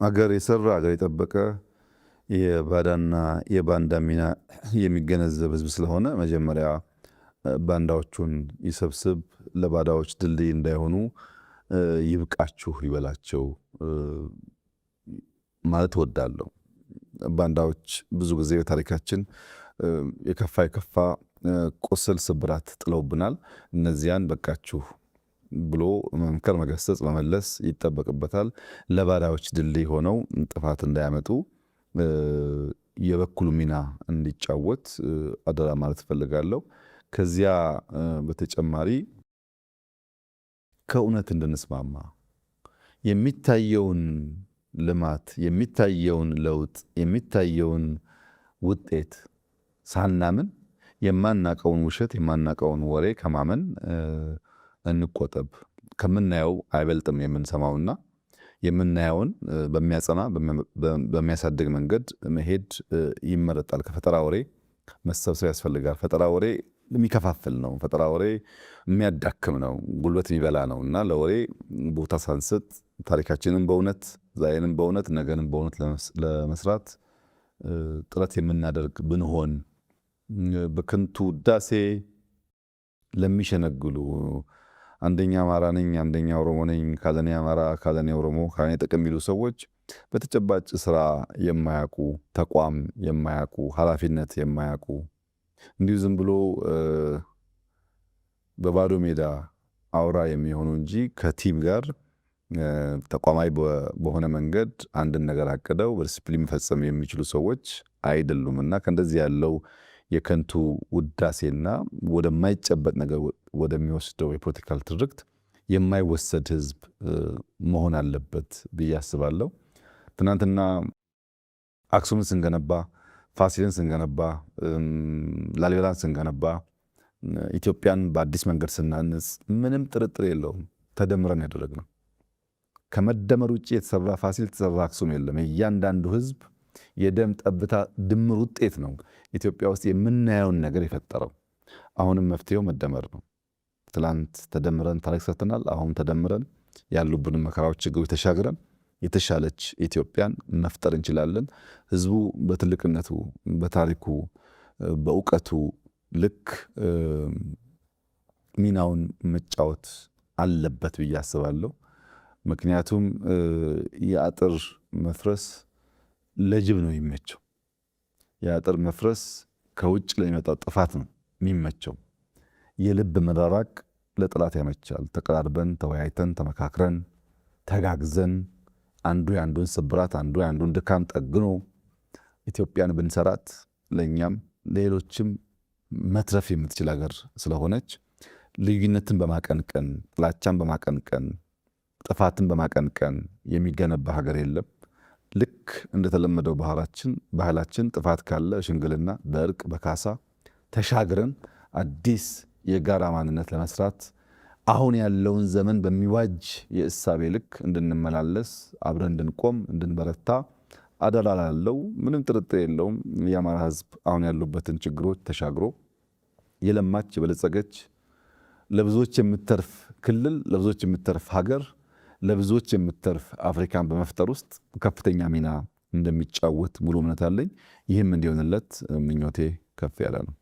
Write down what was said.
አገር የሰራ አገር የጠበቀ የባዳና የባንዳ ሚና የሚገነዘብ ህዝብ ስለሆነ መጀመሪያ ባንዳዎቹን ይሰብስብ፣ ለባዳዎች ድልድይ እንዳይሆኑ ይብቃችሁ ይበላቸው ማለት እወዳለሁ። ባንዳዎች ብዙ ጊዜ በታሪካችን የከፋ ቁስል ስብራት ጥለውብናል። እነዚያን በቃችሁ ብሎ መምከር፣ መገሰጽ፣ መመለስ ይጠበቅበታል። ለባዳዎች ድልድይ ሆነው ጥፋት እንዳያመጡ የበኩሉ ሚና እንዲጫወት አደራ ማለት እፈልጋለሁ። ከዚያ በተጨማሪ ከእውነት እንድንስማማ የሚታየውን ልማት፣ የሚታየውን ለውጥ፣ የሚታየውን ውጤት ሳናምን የማናቀውን ውሸት፣ የማናቀውን ወሬ ከማመን እንቆጠብ። ከምናየው አይበልጥም የምንሰማውና የምናየውን በሚያጸና በሚያሳድግ መንገድ መሄድ ይመረጣል። ከፈጠራ ወሬ መሰብሰብ ያስፈልጋል። ፈጠራ ወሬ የሚከፋፍል ነው። ፈጠራ ወሬ የሚያዳክም ነው፣ ጉልበት የሚበላ ነው እና ለወሬ ቦታ ሳንሰጥ ታሪካችንን በእውነት ዛሬንም በእውነት ነገንም በእውነት ለመስራት ጥረት የምናደርግ ብንሆን በከንቱ ውዳሴ ለሚሸነግሉ አንደኛ አማራ ነኝ፣ አንደኛ ኦሮሞ ነኝ፣ ካለኔ አማራ፣ ካለኔ ኦሮሞ፣ ካለኔ ጥቅም የሚሉ ሰዎች በተጨባጭ ስራ የማያውቁ፣ ተቋም የማያውቁ፣ ኃላፊነት የማያውቁ እንዲሁ ዝም ብሎ በባዶ ሜዳ አውራ የሚሆኑ እንጂ ከቲም ጋር ተቋማዊ በሆነ መንገድ አንድን ነገር አቅደው በዲሲፕሊን መፈጸም የሚችሉ ሰዎች አይደሉም እና ከእንደዚህ ያለው የከንቱ ውዳሴና ወደማይጨበጥ ነገር ወደሚወስደው የፖለቲካል ትርክት የማይወሰድ ህዝብ መሆን አለበት ብዬ አስባለሁ። ትናንትና አክሱምን ስንገነባ፣ ፋሲልን ስንገነባ፣ ላሊበላን ስንገነባ፣ ኢትዮጵያን በአዲስ መንገድ ስናንጽ ምንም ጥርጥር የለውም ተደምረን ያደረግነው። ከመደመር ውጭ የተሰራ ፋሲል፣ የተሰራ አክሱም የለም። እያንዳንዱ ህዝብ የደም ጠብታ ድምር ውጤት ነው ኢትዮጵያ ውስጥ የምናየውን ነገር የፈጠረው። አሁንም መፍትሄው መደመር ነው። ትላንት ተደምረን ታሪክ ሰርተናል። አሁን ተደምረን ያሉብንን መከራዎች፣ ችግሮች ተሻግረን የተሻለች ኢትዮጵያን መፍጠር እንችላለን። ህዝቡ በትልቅነቱ፣ በታሪኩ፣ በእውቀቱ ልክ ሚናውን መጫወት አለበት ብዬ አስባለሁ። ምክንያቱም የአጥር መፍረስ ለጅብ ነው የሚመቸው። የአጥር መፍረስ ከውጭ ለሚመጣው ጥፋት ነው የሚመቸው። የልብ መራራቅ ለጠላት ያመቻል። ተቀራርበን፣ ተወያይተን፣ ተመካክረን፣ ተጋግዘን አንዱ የአንዱን ስብራት፣ አንዱ የአንዱን ድካም ጠግኖ ኢትዮጵያን ብንሰራት ለእኛም ሌሎችም መትረፍ የምትችል ሀገር ስለሆነች ልዩነትን በማቀንቀን፣ ጥላቻን በማቀንቀን፣ ጥፋትን በማቀንቀን የሚገነባ ሀገር የለም። ልክ እንደተለመደው ባህላችን ጥፋት ካለ ሽምግልና፣ በእርቅ፣ በካሳ ተሻግረን አዲስ የጋራ ማንነት ለመስራት አሁን ያለውን ዘመን በሚዋጅ የእሳቤ ልክ እንድንመላለስ፣ አብረን እንድንቆም፣ እንድንበረታ አደራ ላለው ምንም ጥርጥር የለውም። የአማራ ህዝብ አሁን ያሉበትን ችግሮች ተሻግሮ የለማች የበለጸገች ለብዙዎች የምትተርፍ ክልል፣ ለብዙዎች የምትተርፍ ሀገር፣ ለብዙዎች የምትተርፍ አፍሪካን በመፍጠር ውስጥ ከፍተኛ ሚና እንደሚጫወት ሙሉ እምነት አለኝ። ይህም እንዲሆንለት ምኞቴ ከፍ ያለ ነው።